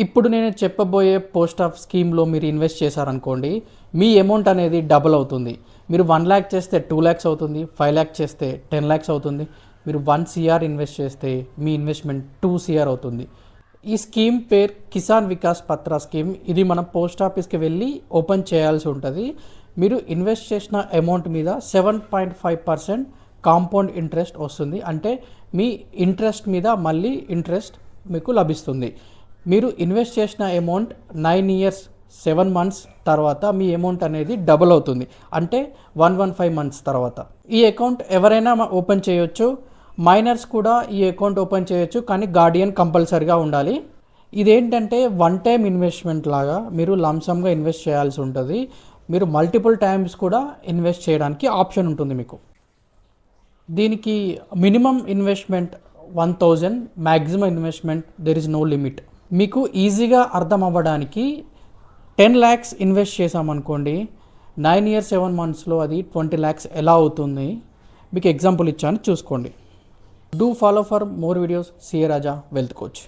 ఇప్పుడు నేను చెప్పబోయే పోస్ట్ ఆఫ్ స్కీమ్లో మీరు ఇన్వెస్ట్ చేశారనుకోండి, మీ అమౌంట్ అనేది డబుల్ అవుతుంది. మీరు 1 lakh చేస్తే 2 lakhs అవుతుంది, 5 lakh చేస్తే 10 lakhs అవుతుంది. మీరు 1 CR ఇన్వెస్ట్ చేస్తే మీ ఇన్వెస్ట్మెంట్ 2 CR అవుతుంది. ఈ స్కీమ్ పేరు కిసాన్ వికాస్ పత్ర స్కీమ్. ఇది మనం పోస్ట్ ఆఫీస్కి వెళ్ళి ఓపెన్ చేయాల్సి ఉంటుంది. మీరు ఇన్వెస్ట్ చేసిన అమౌంట్ మీద 7.5% కాంపౌండ్ ఇంట్రెస్ట్ వస్తుంది. అంటే మీ ఇంట్రెస్ట్ మీద మళ్ళీ ఇంట్రెస్ట్ మీకు లభిస్తుంది. మీరు ఇన్వెస్ట్ చేసిన అమౌంట్ 9 years 7 months తర్వాత మీ అమౌంట్ అనేది డబుల్ అవుతుంది. అంటే 115 months తర్వాత. ఈ అకౌంట్ ఎవరైనా ఓపెన్ చేయొచ్చు. మైనర్స్ కూడా ఈ అకౌంట్ ఓపెన్ చేయొచ్చు, కానీ గార్డియన్ కంపల్సరీగా ఉండాలి. ఇదేంటంటే వన్ టైం ఇన్వెస్ట్మెంట్ లాగా మీరు లంసమ్గా ఇన్వెస్ట్ చేయాల్సి ఉంటుంది. మీరు మల్టిపుల్ టైమ్స్ కూడా ఇన్వెస్ట్ చేయడానికి ఆప్షన్ ఉంటుంది మీకు. దీనికి minimum investment 1000, maximum investment there is no limit. మీకు ఈజీగా అర్థం అవ్వడానికి 10 lakhs ఇన్వెస్ట్ చేసామనుకోండి, 9 years 7 monthsలో అది 20 lakhs ఎలా అవుతుంది మీకు ఎగ్జాంపుల్ ఇచ్చాను, చూసుకోండి. Do follow for more videos. CA Raja wealth coach.